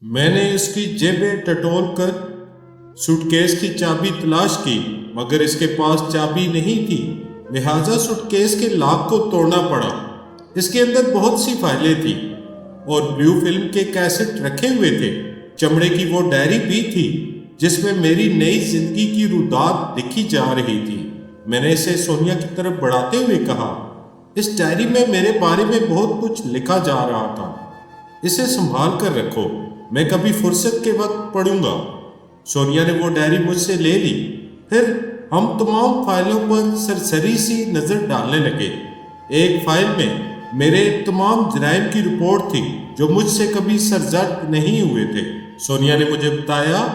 میں نے اس کی جیبیں ٹٹول کر سوٹ کیس کی چابی تلاش کی مگر اس کے پاس چابی نہیں تھی، لہٰذا سوٹ کیس کے لاک کو توڑنا پڑا۔ اس کے اندر بہت سی فائلیں تھیں اور بلیو فلم کے کیسٹ رکھے ہوئے تھے۔ چمڑے کی وہ ڈائری بھی تھی جس میں میری نئی زندگی کی رودات لکھی جا رہی تھی۔ میں نے اسے سونیا کی طرف بڑھاتے ہوئے کہا، اس ڈائری میں میرے بارے میں بہت کچھ لکھا جا رہا تھا، اسے سنبھال کر رکھو، میں کبھی فرصت کے وقت پڑھوں گا۔ سونیا نے وہ ڈائری مجھ سے لے لی، پھر ہم تمام فائلوں پر سرسری سی نظر ڈالنے لگے۔ ایک فائل میں میرے تمام جرائم کی رپورٹ تھی جو مجھ سے کبھی سرزد نہیں ہوئے تھے۔ سونیا نے مجھے بتایا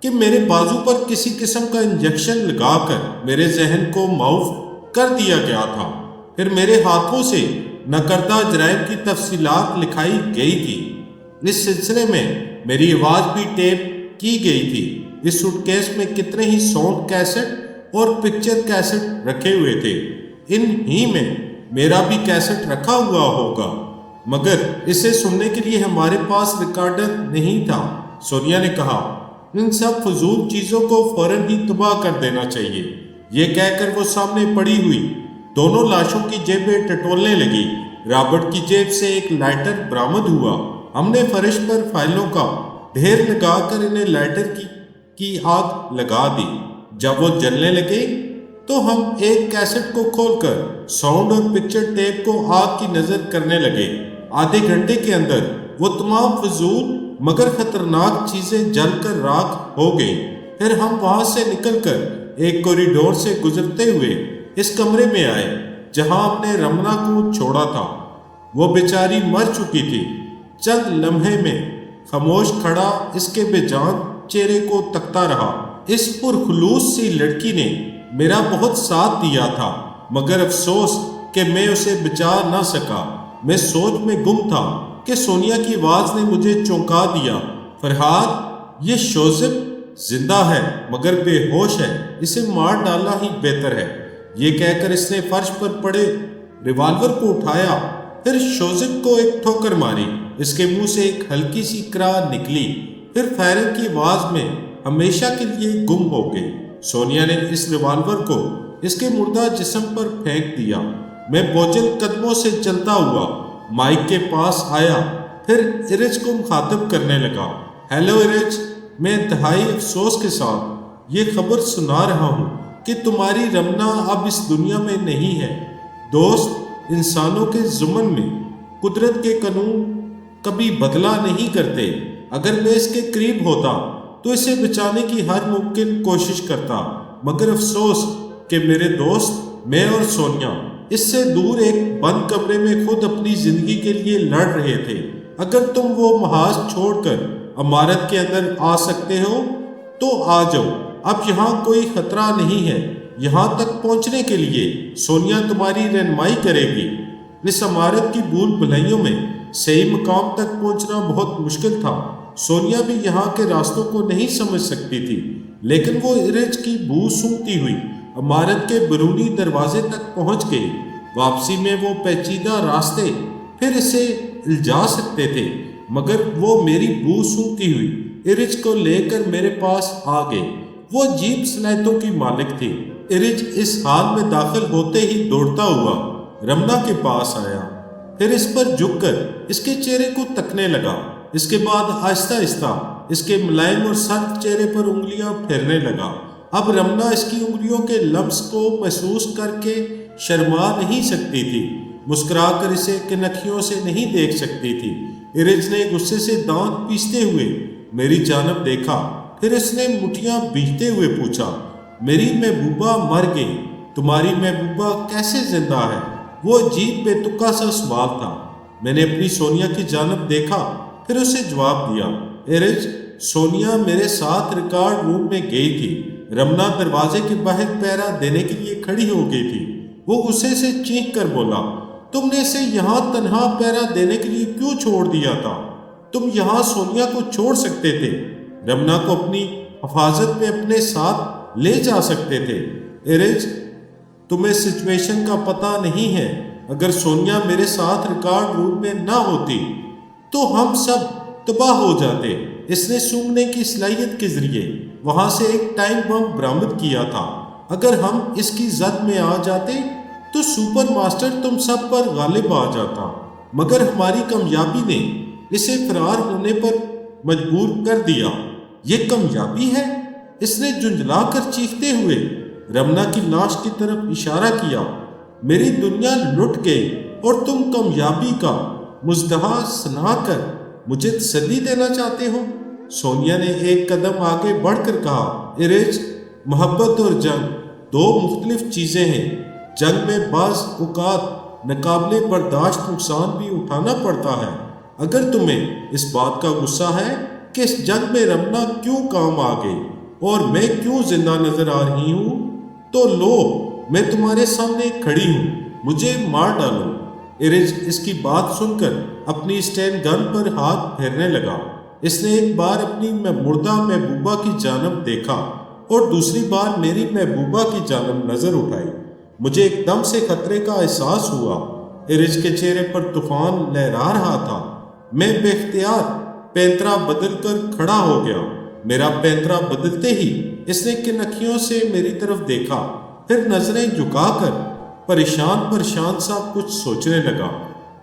کہ میرے بازو پر کسی قسم کا انجیکشن لگا کر میرے ذہن کو معاف کر دیا گیا تھا، پھر میرے ہاتھوں سے نکردہ جرائم کی تفصیلات لکھائی گئی تھی۔ اس سلسلے میں میری آواز بھی ٹیپ کی گئی تھی۔ اس سوٹ کیس میں کتنے ہی ساؤنڈ کیسٹ اور پکچر کیسٹ رکھے ہوئے تھے، ان ہی میں میرا بھی کیسٹ رکھا ہوا ہوگا، مگر اسے سننے کے لیے ہمارے پاس ریکارڈر نہیں تھا۔ سونیا نے کہا، ان سب فضول چیزوں کو فوراً ہی تباہ کر دینا چاہیے۔ یہ کہہ کر وہ سامنے پڑی ہوئی دونوں لاشوں کی جیبیں ٹٹولنے لگی۔ رابرٹ کی جیب سے ایک لائٹر برآمد ہوا۔ ہم نے فرش پر فائلوں کا ڈھیر لگا کر انہیں لائٹر کی آگ لگا دی۔ جب وہ جلنے لگے تو ہم ایک کیسٹ کو کھول کر ساؤنڈ اور پکچر ٹیپ کو آگ کی نظر کرنے لگے۔ آدھے گھنٹے کے اندر وہ تمام فضول مگر خطرناک چیزیں جل کر راکھ ہو گئیں۔ پھر ہم وہاں سے نکل کر ایک کوریڈور سے گزرتے ہوئے اس کمرے میں آئے جہاں ہم نے رمنا کو چھوڑا تھا۔ وہ بیچاری مر چکی تھی۔ چند لمحے میں خاموش کھڑا اس کے بے جان چہرے کو تکتا رہا۔ اس پرخلوص سی لڑکی نے میرا بہت ساتھ دیا تھا، مگر افسوس کہ میں اسے بچا نہ سکا۔ میں سوچ میں گم تھا کہ سونیا کی آواز نے مجھے چونکا دیا، فرحاد، یہ شوزب زندہ ہے مگر بے ہوش ہے، اسے مار ڈالنا ہی بہتر ہے۔ یہ کہہ کر اس نے فرش پر پڑے ریوالور کو اٹھایا، پھر شوزب کو ایک ٹھوکر ماری۔ اس کے منہ سے ایک ہلکی سی کراہ نکلی، پھر فائرنگ کی آواز میں ہمیشہ کے لیے گم ہو گئی۔ سونیا نے اس ریوالور کو اس کے مردہ جسم پر پھینک دیا۔ میں بوجھل قدموں سے چلتا ہوا مائک کے پاس آیا، پھر ارج کو مخاطب کرنے لگا۔ ہیلو ارج، میں انتہائی افسوس کے ساتھ یہ خبر سنا رہا ہوں کہ تمہاری رمنا اب اس دنیا میں نہیں ہے۔ دوست، انسانوں کے ضمن میں قدرت کے قانون کبھی بدلا نہیں کرتے۔ اگر میں اس کے قریب ہوتا تو اسے بچانے کی ہر ممکن کوشش کرتا، مگر افسوس کہ میرے دوست، میں اور سونیا اس سے دور ایک بند کمرے میں خود اپنی زندگی کے لیے لڑ رہے تھے۔ اگر تم وہ محاذ چھوڑ کر عمارت کے اندر آ سکتے ہو تو آ جاؤ، اب یہاں کوئی خطرہ نہیں ہے۔ یہاں تک پہنچنے کے لیے سونیا تمہاری رہنمائی کرے گی۔ اس عمارت کی بھول بھلائیوں میں صحیح مقام تک پہنچنا بہت مشکل تھا۔ سونیا بھی یہاں کے راستوں کو نہیں سمجھ سکتی تھی، لیکن وہ ارج کی بو سونگتی ہوئی عمارت کے بیرونی دروازے تک پہنچ گئی۔ واپسی میں وہ پیچیدہ راستے پھر اسے الجھا سکتے تھے، مگر وہ میری بو سونگتی ہوئی ارج کو لے کر میرے پاس آ گئے۔ وہ عجیب صلاحیتوں کی مالک تھی۔ ارج اس حال میں داخل ہوتے ہی دوڑتا ہوا رمنا کے پاس آیا، پھر اس پر جھک کر اس کے چہرے کو تکنے لگا۔ اس کے بعد آہستہ آہستہ اس کے ملائم اور سخت چہرے پر انگلیاں پھیرنے لگا۔ اب رمنا اس کی انگلیوں کے لمس کو محسوس کر کے شرما نہیں سکتی تھی، مسکرا کر اسے کنکھیوں سے نہیں دیکھ سکتی تھی۔ ارج نے غصے سے دانت پیستے ہوئے میری جانب دیکھا، پھر اس نے مٹھیاں بھیجتے ہوئے پوچھا، میری محبوبہ مر گئی، تمہاری محبوبہ کیسے زندہ ہے؟ وہ عجیب بے تکا سا سوال تھا۔ میں نے اپنی سونیا کی جانب دیکھا، پھر اسے جواب دیا، ارج، سونیا میرے ساتھ ریکارڈ روم میں گئی تھی۔ رمنا دروازے کے باہر پہرا دینے کے لیے کھڑی ہو گئی تھی۔ وہ غصے سے چیخ کر بولا، تم نے اسے یہاں تنہا پہرا دینے کے لیے کیوں چھوڑ دیا تھا؟ تم یہاں سونیا کو چھوڑ سکتے تھے، رمنا کو اپنی حفاظت میں اپنے ساتھ لے جا سکتے تھے۔ ارج، تمہیں سچویشن کا پتہ نہیں ہے۔ اگر سونیا میرے ساتھ ریکارڈ روم میں نہ ہوتی تو ہم سب تباہ ہو جاتے۔ اس نے سونگھنے کی صلاحیت کے ذریعے وہاں سے ایک ٹائم بم برآمد کیا تھا۔ اگر ہم اس کی زد میں آ جاتے تو سپر ماسٹر تم سب پر غالب آ جاتا، مگر ہماری کامیابی نے اسے فرار ہونے پر مجبور کر دیا۔ یہ کامیابی ہے؟ اس نے جھنجھلا کر چیختے ہوئے رمنا کی لاش کی طرف اشارہ کیا۔ میری دنیا لٹ گئی اور تم کامیابی کا مزدحا سنا کر مجھے تسلی دینا چاہتے ہو؟ سونیا نے ایک قدم آگے بڑھ کر کہا، ایرج، محبت اور جنگ دو مختلف چیزیں ہیں۔ جنگ میں بعض اوقات ناقابل برداشت نقصان بھی اٹھانا پڑتا ہے۔ اگر تمہیں اس بات کا غصہ ہے کہ اس جنگ میں رمنا کیوں کام آ گئی اور میں کیوں زندہ نظر آ رہی ہوں، تو لو، میں تمہارے سامنے کھڑی ہوں، مجھے مار ڈالو۔ ایرج اس کی بات سن کر اپنی اسٹین گن پر ہاتھ پھیرنے لگا۔ اس نے ایک بار اپنی مردہ محبوبہ کی جانب دیکھا اور دوسری بار میری محبوبہ کی جانب نظر اٹھائی۔ مجھے ایک دم سے خطرے کا احساس ہوا۔ ایرج کے چہرے پر طوفان لہرا رہا تھا۔ میں بے اختیار پینترا بدل کر کھڑا ہو گیا۔ میرا پینترا بدلتے ہی اس نے کنکھیوں سے میری طرف دیکھا، پھر نظریں جھکا کر پریشان سا کچھ سوچنے لگا۔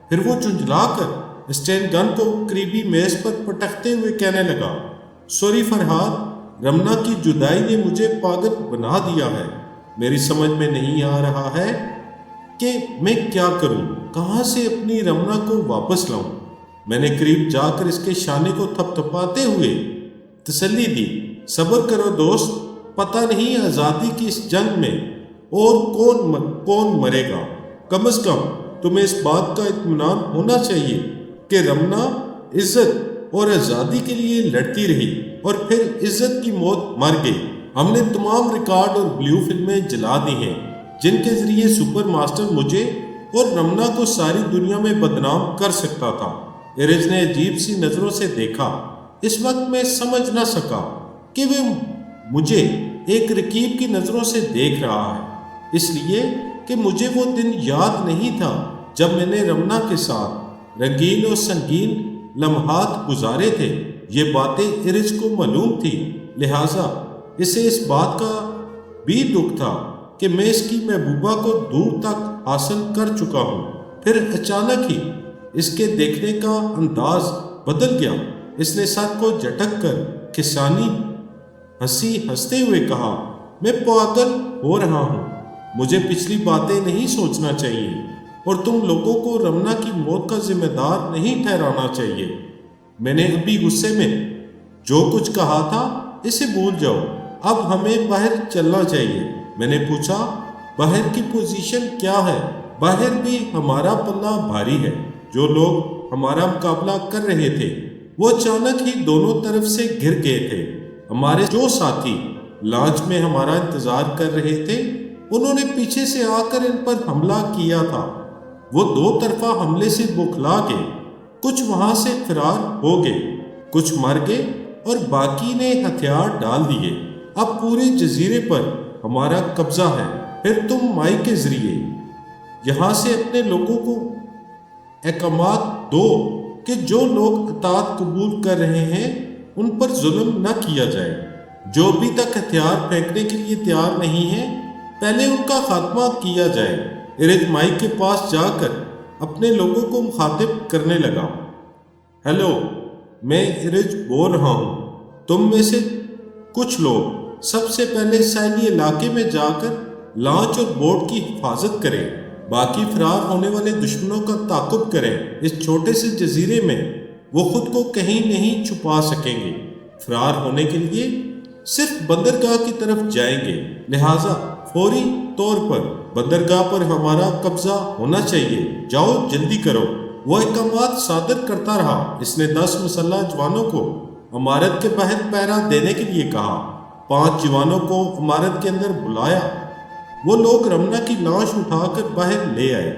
پھر وہ جھنجھلا کر اسٹین گن کو قریبی میز پر پٹکتے ہوئے کہنے لگا، سوری فرہاد، رمنا کی جدائی نے مجھے پاگل بنا دیا ہے۔ میری سمجھ میں نہیں آ رہا ہے کہ میں کیا کروں، کہاں سے اپنی رمنا کو واپس لاؤں۔ میں نے قریب جا کر اس کے شانے کو تھپ تھپاتے ہوئے تسلی دی، صبر کرو دوست، پتہ نہیں آزادی کی اس جنگ میں اور کون مرے گا۔ کم از کم تمہیں اس بات کا اطمینان ہونا چاہیے کہ رمنا عزت اور آزادی کے لیے لڑتی رہی اور پھر عزت کی موت مر گئی۔ ہم نے تمام ریکارڈ اور بلیو فلمیں جلا دی ہیں جن کے ذریعے سپر ماسٹر مجھے اور رمنا کو ساری دنیا میں بدنام کر سکتا تھا۔ ایرج نے عجیب سی نظروں سے دیکھا۔ اس وقت میں سمجھ نہ سکا کہ وہ مجھے ایک رقیب کی نظروں سے دیکھ رہا ہے، اس لیے کہ مجھے وہ دن یاد نہیں تھا جب میں نے رمنا کے ساتھ رنگین اور سنگین لمحات گزارے تھے۔ یہ باتیں ایرج کو معلوم تھی، لہٰذا اسے اس بات کا بھی دکھ تھا کہ میں اس کی محبوبہ کو دور تک حاصل کر چکا ہوں۔ پھر اچانک ہی اس کے دیکھنے کا انداز بدل گیا۔ اس نے سر کو جھٹک کر کسانی ہنستے ہوئے کہا، میں پاگل ہو رہا ہوں، مجھے پچھلی باتیں نہیں سوچنا چاہیے اور تم لوگوں کو رمنا کی موت کا ذمہ دار نہیں ٹھہرانا چاہیے۔ میں نے ابھی غصے میں جو کچھ کہا تھا اسے بھول جاؤ، اب ہمیں باہر چلنا چاہیے۔ میں نے پوچھا، باہر کی پوزیشن کیا ہے؟ باہر بھی ہمارا پلہ بھاری ہے۔ جو لوگ ہمارا مقابلہ کر رہے تھے وہ اچانک ہی دونوں طرف سے گر گئے تھے۔ ہمارے جو ساتھی لانچ میں ہمارا انتظار کر رہے تھے انہوں نے پیچھے سے آ کر ان پر حملہ کیا تھا۔ وہ دو طرفہ حملے سے بوکھلا گئے، کچھ وہاں سے فرار ہو گئے، کچھ مر گئے اور باقی نے ہتھیار ڈال دیے۔ اب پورے جزیرے پر ہمارا قبضہ ہے۔ پھر تم مائی کے ذریعے یہاں سے اپنے لوگوں کو احکامات دو کہ جو لوگ اطاعت قبول کر رہے ہیں ان پر ظلم نہ کیا جائے، جو ابھی تک ہتھیار پھینکنے کے لیے تیار نہیں ہیں پہلے ان کا خاتمہ کیا جائے۔ ایرج مائی کے پاس جا کر اپنے لوگوں کو مخاطب کرنے لگا، ہیلو، میں ایرج بول رہا ہوں، تم میں سے کچھ لوگ سب سے پہلے ساحلی علاقے میں جا کر لانچ اور بوٹ کی حفاظت کریں، باقی فرار ہونے والے دشمنوں کا تعاقب کریں۔ اس چھوٹے سے جزیرے میں وہ خود کو کہیں نہیں چھپا سکیں گے، فرار ہونے کے لیے صرف بندرگاہ کی طرف جائیں گے، لہٰذا فوری طور پر بندرگاہ پر ہمارا قبضہ ہونا چاہیے۔ جاؤ جلدی کرو۔ وہ احکامات صادر کرتا رہا۔ اس نے 10 مسلح جوانوں کو عمارت کے باہر پہرا دینے کے لیے کہا، 5 جوانوں کو عمارت کے اندر بلایا۔ وہ لوگ رمنا کی لاش اٹھا کر باہر لے آئے۔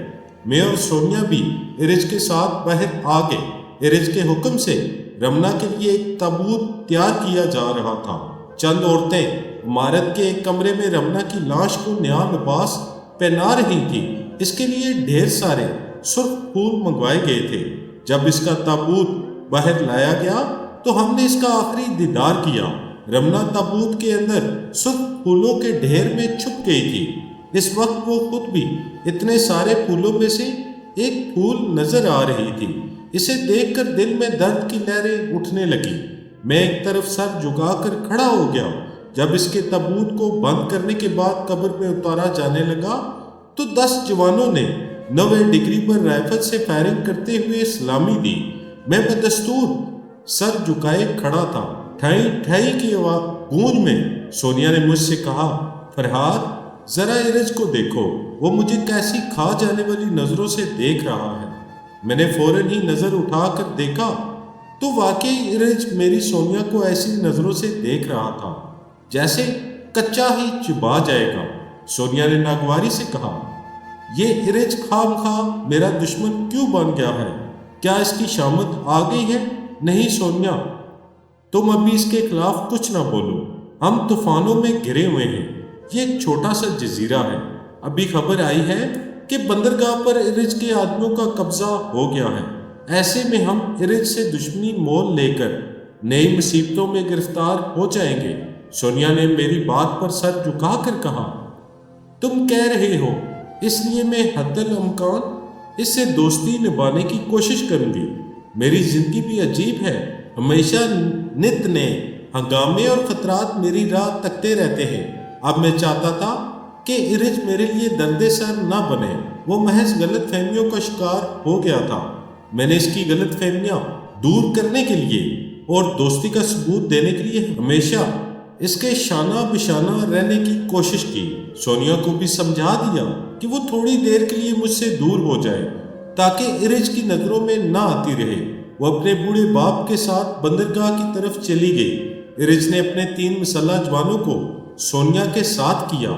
میں اور سونیا بھی ایرج کے ساتھ باہر آ گئے۔ ایرج کے حکم سے رمنا کے لیے ایک تابوت تیار کیا جا رہا تھا۔ چند عورتیں عمارت کے ایک کمرے میں رمنا کی لاش کو نیا لباس پہنا رہی تھی۔ اس کے لیے ڈھیر سارے سرخ پھول منگوائے گئے تھے۔ جب اس کا تابوت باہر لایا گیا تو ہم نے اس کا آخری دیدار کیا۔ رمنا تابوت کے اندر سرخ پھولوں کے ڈھیر میں چھپ گئی تھی۔ اس وقت وہ خود بھی اتنے سارے پھولوں میں سے ایک پھول نظر آ رہی تھی۔ اسے دیکھ کر دل میں درد کی لہریں اٹھنے لگی۔ میں ایک طرف سر جھکا کر کھڑا ہو گیا۔ جب اس کے تابوت کو بند کرنے کے بعد قبر میں اتارا جانے لگا تو 10 جوانوں نے 9 ڈگری پر رائفل سے فائرنگ کرتے ہوئے سلامی دی۔ میں بدستور سر جھکائے کھڑا تھا۔ ٹھائی ٹھائی کی گونج میں سونیا نے مجھ سے کہا، فرحاد ذرا ارج کو دیکھو، وہ مجھے کیسی کھا جانے والی نظروں سے دیکھ رہا ہے۔ میں نے فوراً ہی نظر اٹھا کر دیکھا تو واقعی ارج میری سونیا کو ایسی نظروں سے دیکھ رہا تھا جیسے کچا ہی چبا جائے گا۔ سونیا نے ناگواری سے کہا، یہ ارج خام خواہ میرا دشمن کیوں بن گیا ہے؟ کیا اس کی شامت آ گئی ہے؟ نہیں سونیا، تم ابھی اس کے خلاف کچھ نہ بولو۔ ہم طوفانوں میں گھرے ہوئے ہیں، یہ ایک چھوٹا سا جزیرہ ہے۔ ابھی خبر آئی ہے کہ بندرگاہ پر ارج کے آدمیوں کا قبضہ ہو گیا ہے۔ ایسے میں ہم ارج سے دشمنی مول لے کر نئی مصیبتوں میں گرفتار ہو جائیں گے۔ سونیا نے میری بات پر سر جھکا کر کہا، تم کہہ رہے ہو، اس لیے میں حد الامکان اس سے دوستی نبھانے کی کوشش کروں گی۔ میری زندگی بھی عجیب ہے، ہمیشہ نت نئے ہنگامے اور خطرات میری راہ تکتے رہتے ہیں۔ اب میں چاہتا تھا کہ ارج میرے لیے درد سر نہ بنے۔ وہ محض غلط فہمیوں کا شکار ہو گیا تھا۔ میں نے اس کی غلط فہمیاں دور کرنے کے لیے اور دوستی کا ثبوت دینے کے لیے ہمیشہ اس کے شانہ بشانہ رہنے کی کوشش کی۔ سونیا کو بھی سمجھا دیا کہ وہ تھوڑی دیر کے لیے مجھ سے دور ہو جائے تاکہ ارج کی نظروں میں نہ آتی رہے۔ وہ اپنے بوڑھے باپ کے ساتھ بندرگاہ کی طرف چلی گئی۔ ارج نے اپنے 3 مسلح جوانوں کو سونیا کے ساتھ کیا۔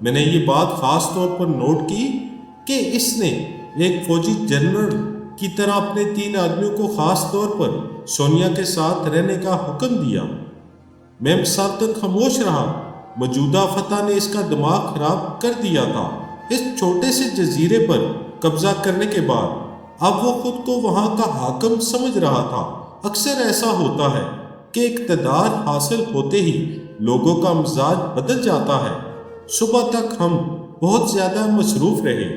میں نے یہ بات خاص طور پر نوٹ کی کہ اس نے ایک فوجی جنرل کی طرح اپنے 3 آدمیوں کو خاص طور پر سونیا کے ساتھ رہنے کا حکم دیا۔ میں مسلطن خاموش رہا۔ موجودہ فتح نے اس کا دماغ خراب کر دیا تھا۔ اس چھوٹے سے جزیرے پر قبضہ کرنے کے بعد اب وہ خود کو وہاں کا حاکم سمجھ رہا تھا۔ اکثر ایسا ہوتا ہے کہ اقتدار حاصل ہوتے ہی لوگوں کا مزاج بدل جاتا ہے۔ صبح تک ہم بہت زیادہ مصروف رہے۔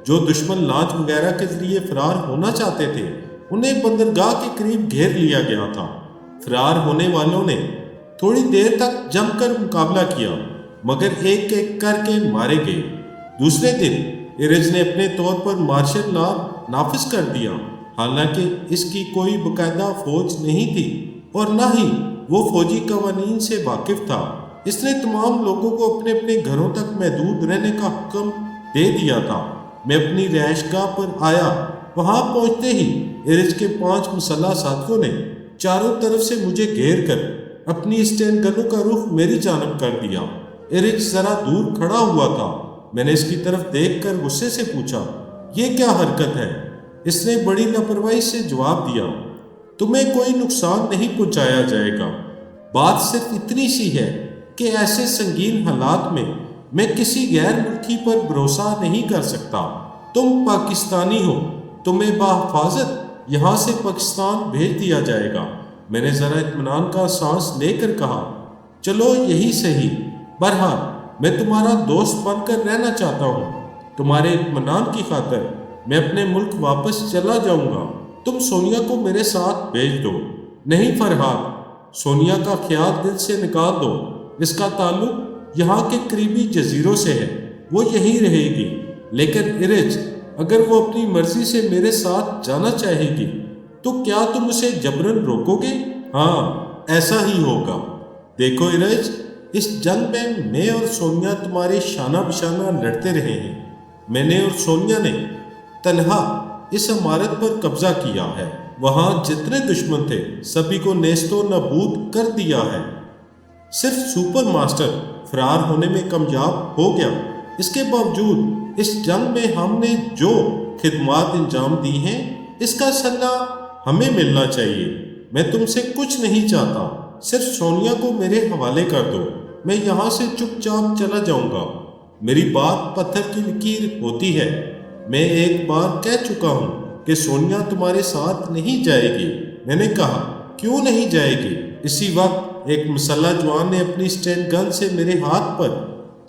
جو دشمن لانچ وغیرہ کے ذریعے فرار ہونا چاہتے تھے انہیں بندرگاہ کے قریب گھیر لیا گیا تھا۔ فرار ہونے والوں نے تھوڑی دیر تک جم کر مقابلہ کیا مگر ایک ایک کر کے مارے گئے۔ دوسرے دن ارج نے اپنے طور پر مارشل لا نافذ کر دیا، حالانکہ اس کی کوئی باقاعدہ فوج نہیں تھی اور نہ ہی وہ فوجی قوانین سے واقف تھا۔ اس نے تمام لوگوں کو اپنے اپنے گھروں تک محدود رہنے کا حکم دے دیا تھا۔ میں اپنی رہائش گاہ پر آیا۔ وہاں پہنچتے ہی ارج کے 5 مسلح ساتھیوں نے چاروں طرف سے مجھے گھیر کر اپنی اسٹین گنوں کا رخ میری جانب کر دیا۔ ارج ذرا دور کھڑا ہوا تھا۔ میں نے اس کی طرف دیکھ کر غصے سے پوچھا، یہ کیا حرکت ہے؟ اس نے بڑی لاپرواہی سے جواب دیا، تمہیں کوئی نقصان نہیں پہنچایا جائے گا۔ بات صرف اتنی سی ہے کہ ایسے سنگین حالات میں میں کسی غیر ملکی پر بھروسہ نہیں کر سکتا۔ تم پاکستانی ہو، تمہیں بحفاظت یہاں سے پاکستان بھیج دیا جائے گا۔ میں نے ذرا اطمینان کا سانس لے کر کہا، چلو یہی صحیح، بہرحال میں تمہارا دوست بن کر رہنا چاہتا ہوں۔ تمہارے اطمینان کی خاطر میں اپنے ملک واپس چلا جاؤں گا۔ تم سونیا کو میرے ساتھ بھیج دو۔ نہیں فرحاد، سونیا کا خیال دل سے نکال دو۔ اس کا تعلق یہاں کے قریبی جزیروں سے ہے، وہ یہیں رہے گی۔ لیکن ارج، اگر وہ اپنی مرضی سے میرے ساتھ جانا چاہے گی تو کیا تم اسے جبراً روکو گے؟ ہاں، ایسا ہی ہوگا۔ دیکھو ارج، اس جنگ میں میں اور سونیا تمہارے شانہ بشانہ لڑتے رہے ہیں۔ میں نے اور سونیا نے تنہا اس عمارت پر قبضہ کیا ہے۔ وہاں جتنے دشمن تھے سبھی کو نیست و نابود کر دیا ہے۔ صرف سپر ماسٹر فرار ہونے میں کامیاب ہو گیا۔ اس کے باوجود اس جنگ میں ہم نے جو خدمات انجام دی ہیں اس کا صلہ ہمیں ملنا چاہیے۔ میں تم سے کچھ نہیں چاہتا، صرف سونیا کو میرے حوالے کر دو۔ میں یہاں سے چپ چاپ چلا جاؤں گا۔ میری بات پتھر کی لکیر ہوتی ہے۔ میں ایک بار کہہ چکا ہوں کہ سونیا تمہارے ساتھ نہیں جائے گی۔ میں نے کہا کیوں نہیں جائے گی؟ اسی وقت ایک مسلح جوان نے اپنی اسٹین گن سے میرے ہاتھ پر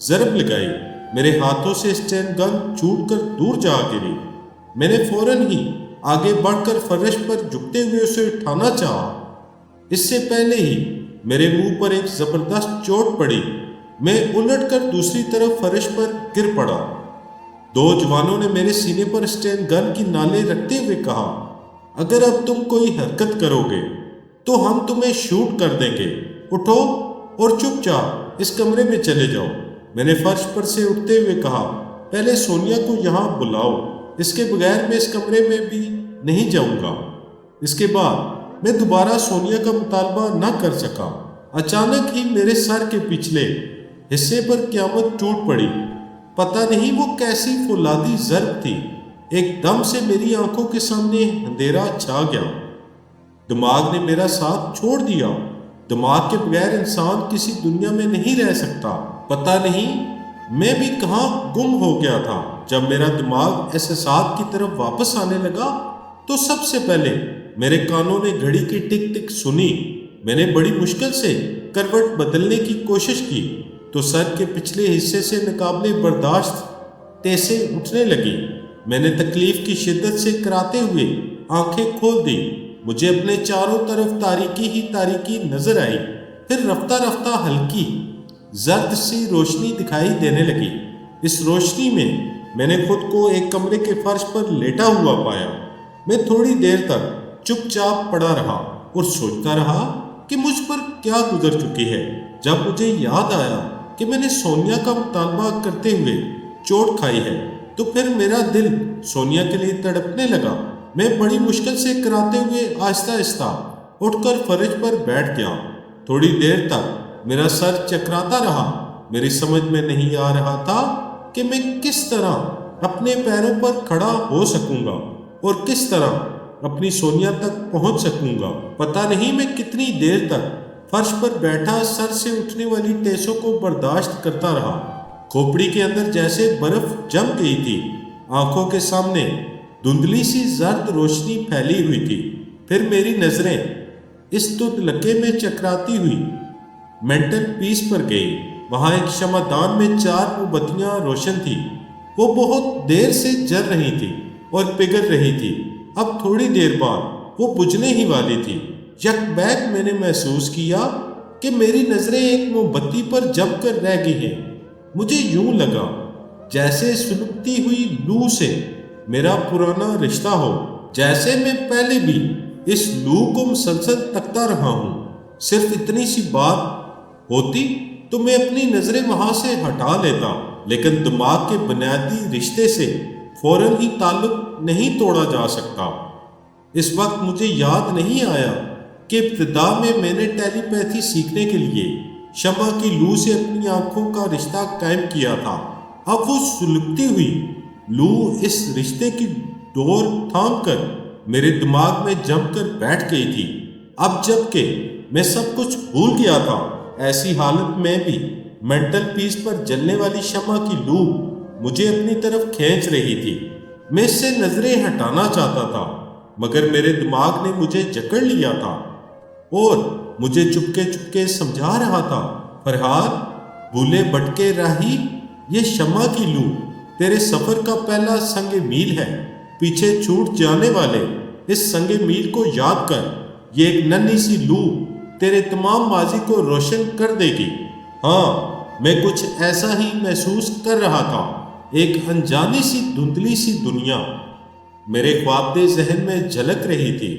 ضرب لگائی۔ میرے ہاتھوں سے اسٹین گن چھوٹ کر دور جا گری۔ میں نے فوراً ہی آگے بڑھ کر فرش پر جھکتے ہوئے اسے اٹھانا چاہا۔ اس سے پہلے ہی میرے منہ پر ایک زبردست چوٹ پڑی۔ میں الٹ کر دوسری طرف فرش پر گر پڑا۔ دو جوانوں نے میرے سینے پر اسٹین گن کی نالے رکھتے ہوئے کہا اگر اب تم کوئی حرکت کرو گے تو ہم تمہیں شوٹ کر دیں گے، اٹھو اور چپ چاپ اس کمرے میں چلے جاؤ۔ میں نے فرش پر سے اٹھتے ہوئے کہا پہلے سونیا کو یہاں بلاؤ، اس کے بغیر میں اس کمرے میں بھی نہیں جاؤں گا۔ اس کے بعد میں دوبارہ سونیا کا مطالبہ نہ کر سکا۔ اچانک ہی میرے سر کے پچھلے حصے پر قیامت ٹوٹ پڑی۔ پتہ نہیں وہ کیسی فولادی ضرب تھی، ایک دم سے میری آنکھوں کے سامنے اندھیرا چھا گیا۔ دماغ نے میرا ساتھ چھوڑ دیا۔ دماغ کے بغیر انسان کسی دنیا میں نہیں رہ سکتا۔ پتہ نہیں میں بھی کہاں گم ہو گیا تھا۔ جب میرا دماغ احساسات کی طرف واپس آنے لگا تو سب سے پہلے میرے کانوں نے گھڑی کی ٹک ٹک سنی۔ میں نے بڑی مشکل سے کروٹ بدلنے کی کوشش کی تو سر کے پچھلے حصے سے ناقابل برداشت ٹیسیں اٹھنے لگی۔ میں نے تکلیف کی شدت سے کراتے ہوئے آنکھیں کھول دی۔ مجھے اپنے چاروں طرف تاریکی ہی تاریکی نظر آئی، پھر رفتہ رفتہ ہلکی زرد سی روشنی دکھائی دینے لگی۔ اس روشنی میں نے خود کو ایک کمرے کے فرش پر لیٹا ہوا پایا۔ میں تھوڑی دیر تک چپ چاپ پڑا رہا اور سوچتا رہا کہ مجھ پر کیا گزر چکی ہے۔ جب مجھے یاد آیا کہ میں نے سونیا کا مطالبہ کرتے ہوئے چوٹ کھائی ہے تو پھر میرا دل سونیا کے لیے تڑپنے لگا۔ میں بڑی مشکل سے کراتے ہوئے آہستہ آہستہ اٹھ کر فرش پر بیٹھ گیا۔ تھوڑی دیر تک میرا سر چکراتا رہا۔ میری سمجھ میں نہیں آ رہا تھا کہ میں کس طرح اپنے پیروں پر کھڑا ہو سکوں گا اور کس طرح اپنی سونیا تک پہنچ سکوں گا۔ پتہ نہیں میں کتنی دیر تک فرش پر بیٹھا سر سے اٹھنے والی ٹیسوں کو برداشت کرتا رہا۔ کھوپڑی کے اندر جیسے برف جم گئی تھی۔ آنکھوں کے سامنے دھندلی سی زرد روشنی پھیلی ہوئی تھی۔ پھر میری نظریں اس تدلکے میں چکراتی ہوئی مینٹل پیس پر گئی۔ وہاں ایک شمعدان میں 4 موم بتیاں روشن تھی۔ وہ بہت دیر سے جل رہی تھی اور پگھل رہی تھی۔ اب تھوڑی دیر بعد وہ بجھنے ہی والی تھی۔ یک بیک میں نے محسوس کیا کہ میری نظریں ایک موم بتی پر جم کر رہ گئی ہیں۔ مجھے یوں لگا جیسے سلگتی ہوئی لو سے میرا پرانا رشتہ ہو، جیسے میں پہلے بھی اس لو کو مسلسل تکتا رہا ہوں۔ صرف اتنی سی بات ہوتی تو میں اپنی نظریں وہاں سے ہٹا لیتا، لیکن دماغ کے بنیادی رشتے سے فوراً ہی تعلق نہیں توڑا جا سکتا۔ اس وقت مجھے یاد نہیں آیا کہ ابتدا میں نے ٹیلی پیتھی سیکھنے کے لیے شمع کی لو سے اپنی آنکھوں کا رشتہ قائم کیا تھا۔ اب وہ سلگتی ہوئی لو اس رشتے کی ڈور تھام کر میرے دماغ میں جم کر بیٹھ گئی تھی۔ اب جب کہ میں سب کچھ بھول گیا تھا، ایسی حالت میں بھی مینٹل پیس پر جلنے والی شمع کی لو مجھے اپنی طرف کھینچ رہی تھی۔ میں اس سے نظریں ہٹانا چاہتا تھا مگر میرے دماغ نے مجھے جکڑ لیا تھا اور مجھے چپکے چپکے سمجھا رہا تھا، فرحاد بھولے بھٹکے راہی، یہ شمع کی لو تیرے سفر کا پہلا سنگ میل ہے۔ پیچھے چھوٹ جانے والے اس سنگ میل کو یاد کر، یہ ایک ننھی سی لو تیرے تمام ماضی کو روشن کر دے گی۔ ہاں، میں کچھ ایسا ہی محسوس کر رہا تھا، ایک انجانی سی دھندلی سی دنیا میرے خوابدہ ذہن میں جھلک رہی تھی۔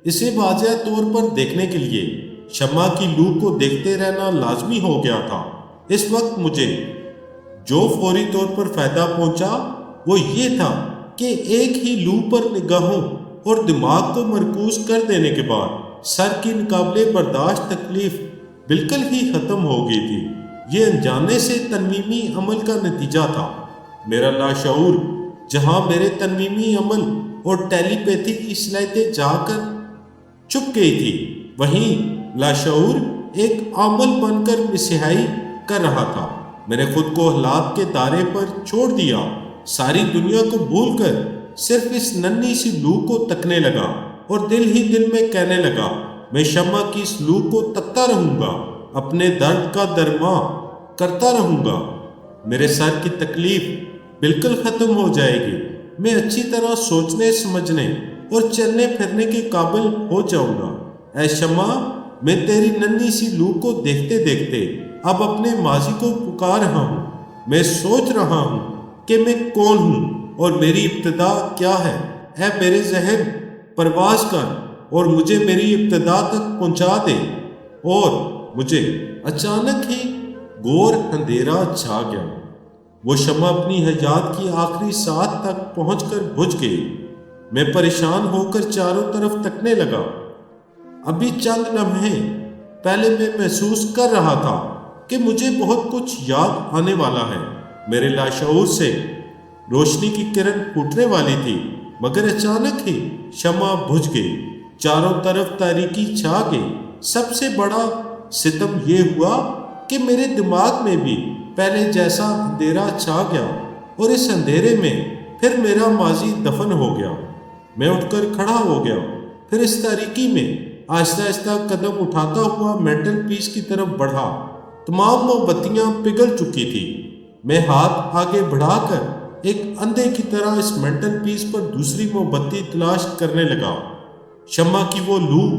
اسے واضح طور پر دیکھنے کے لیے شمع کی لو کو دیکھتے رہنا لازمی ہو گیا تھا۔ اس وقت مجھے جو فوری طور پر فائدہ پہنچا وہ یہ تھا کہ ایک ہی لو پر نگاہوں اور دماغ کو مرکوز کر دینے کے بعد سر کی ناقابل برداشت تکلیف بالکل ہی ختم ہو گئی تھی۔ یہ انجانے سے تنویمی عمل کا نتیجہ تھا۔ میرا لاشعور جہاں میرے تنویمی عمل اور ٹیلی پیتھی کی صلاحیتیں جا کر چھپ گئی تھی، وہیں لاشعور ایک عامل بن کر مسیحائی کر رہا تھا۔ میں نے خود کو حالات کے دائرے پر چھوڑ دیا، ساری دنیا کو بھول کر صرف اس ننھی سی لو کو تکنے لگا۔ اور دل ہی دل میں کہنے لگا میں شمع کی اس لو کو تکتا رہوں گا، اپنے درد کا درماں کرتا رہوں گا، میرے سر کی تکلیف بالکل ختم ہو جائے گی، میں اچھی طرح سوچنے سمجھنے اور چلنے پھرنے کے قابل ہو جاؤں گا۔ اے شمع، میں تیری ننھی سی لو کو دیکھتے دیکھتے اب اپنے ماضی کو پکار رہا ہوں، میں سوچ رہا ہوں کہ میں کون ہوں اور میری ابتدا کیا ہے۔ اے میرے ذہن، پرواز کر اور مجھے میری ابتدا تک پہنچا دے۔ اور مجھے اچانک ہی گور اندھیرا چھا گیا، وہ شمع اپنی حیات کی آخری ساتھ تک پہنچ کر بجھ گئی۔ میں پریشان ہو کر چاروں طرف تکنے لگا۔ ابھی چند لمحے پہلے میں محسوس کر رہا تھا کہ مجھے بہت کچھ یاد آنے والا ہے، میرے لاشعور سے روشنی کی کرن پھوٹنے والی تھی، مگر اچانک ہی شمع بجھ گئی، چاروں طرف تاریکی چھا گئی۔ سب سے بڑا ستم یہ ہوا کہ میرے دماغ میں بھی پہلے جیسا اندھیرا چھا گیا اور اس اندھیرے میں پھر میرا ماضی دفن ہو گیا۔ میں اٹھ کر کھڑا ہو گیا، پھر اس تاریکی میں آہستہ آہستہ قدم اٹھاتا ہوا مینٹل پیس کی طرف بڑھا۔ تمام موم بتیاں پگھل چکی تھی۔ میں ہاتھ آگے بڑھا کر ایک اندھے کی طرح اس مینٹل پیس پر دوسری موم بتی تلاش کرنے لگا۔ شمع کی وہ لو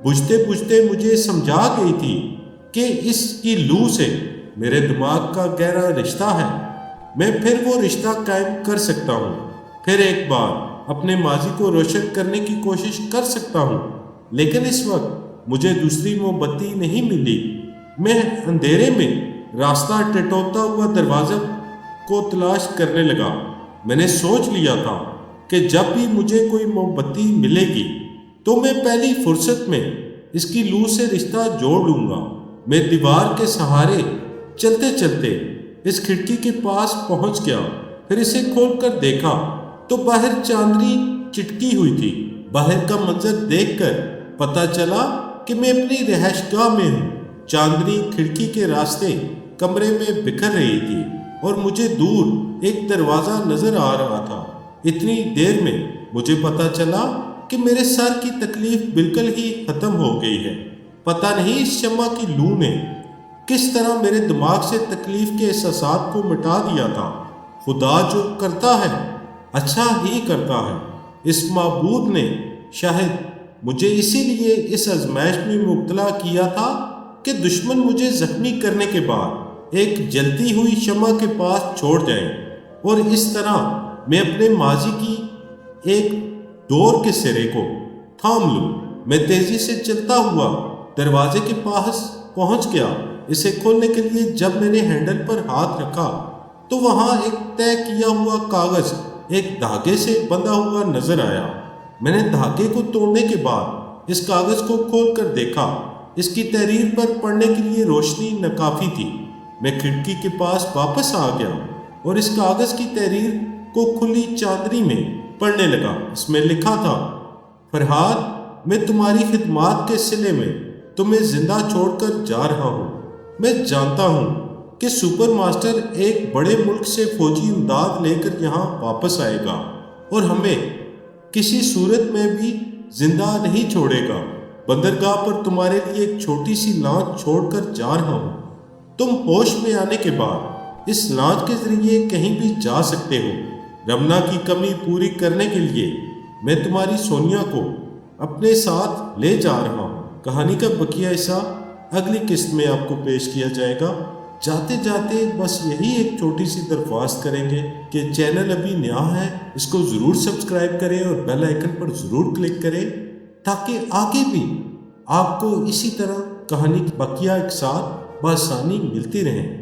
بجھتے بجھتے مجھے سمجھا گئی تھی کہ اس کی لو سے میرے دماغ کا گہرا رشتہ ہے، میں پھر وہ رشتہ قائم کر سکتا ہوں، پھر ایک بار اپنے ماضی کو روشن کرنے کی کوشش کر سکتا ہوں۔ لیکن اس وقت مجھے دوسری موم بتی نہیں ملی۔ میں اندھیرے میں راستہ ٹٹولتا ہوا دروازے کو تلاش کرنے لگا۔ میں نے سوچ لیا تھا کہ جب بھی مجھے کوئی موم بتی ملے گی تو میں پہلی فرصت میں اس کی لو سے رشتہ جوڑ لوں گا۔ میں دیوار کے سہارے چلتے چلتے اس کھڑکی کے پاس پہنچ گیا، پھر اسے کھول کر دیکھا تو باہر چاندنی چٹکی ہوئی تھی۔ باہر کا منظر دیکھ کر پتہ چلا کہ میں اپنی رہائش گاہ میں ہوں۔ چاندنی کھڑکی کے راستے کمرے میں بکھر رہی تھی اور مجھے دور ایک دروازہ نظر آ رہا تھا۔ اتنی دیر میں مجھے پتہ چلا کہ میرے سر کی تکلیف بالکل ہی ختم ہو گئی ہے۔ پتہ نہیں اس شمع کی لو نے کس طرح میرے دماغ سے تکلیف کے احساسات کو مٹا دیا تھا۔ خدا جو کرتا ہے اچھا ہی کرتا ہے۔ اس معبود نے شاید مجھے اسی لیے اس آزمائش میں مبتلا کیا تھا کہ دشمن مجھے زخمی کرنے کے بعد ایک جلتی ہوئی شمع کے پاس چھوڑ جائے اور اس طرح میں اپنے ماضی کی ایک دور کے سرے کو تھام لوں۔ میں تیزی سے چلتا ہوا دروازے کے پاس پہنچ گیا۔ اسے کھولنے کے لیے جب میں نے ہینڈل پر ہاتھ رکھا تو وہاں ایک طے کیا ہوا کاغذ ایک دھاگے سے بندھا ہوا نظر آیا۔ میں نے دھاگے کو توڑنے کے بعد اس کاغذ کو کھول کر دیکھا۔ اس کی تحریر پر پڑھنے کے لیے روشنی ناکافی تھی۔ میں کھڑکی کے پاس واپس آ گیا اور اس کاغذ کی تحریر کو کھلی چاندنی میں پڑھنے لگا۔ اس میں لکھا تھا، فرحاد، میں تمہاری خدمات کے صلے میں تمہیں زندہ چھوڑ کر جا رہا ہوں۔ میں جانتا ہوں کہ سپر ماسٹر ایک بڑے ملک سے فوجی امداد لے کر یہاں واپس آئے گا اور ہمیں کسی صورت میں بھی زندہ نہیں چھوڑے گا۔ بندرگاہ پر تمہارے لیے ایک چھوٹی سی لانچ چھوڑ کر جا رہا ہوں۔ تم ہوش میں آنے کے بعد اس لانچ کے ذریعے کہیں بھی جا سکتے ہو۔ رمنا کی کمی پوری کرنے کے لیے میں تمہاری سونیا کو اپنے ساتھ لے جا رہا ہوں۔ کہانی کا بقیہ حصہ اگلی قسط میں آپ کو پیش کیا جائے گا۔ جاتے جاتے بس یہی ایک چھوٹی سی درخواست کریں گے کہ چینل ابھی نیا ہے، اس کو ضرور سبسکرائب کریں اور بیل آئیکن پر ضرور کلک کریں تاکہ آگے بھی آپ کو اسی طرح کہانی کی بقیہ اقساط بآسانی ملتی رہیں۔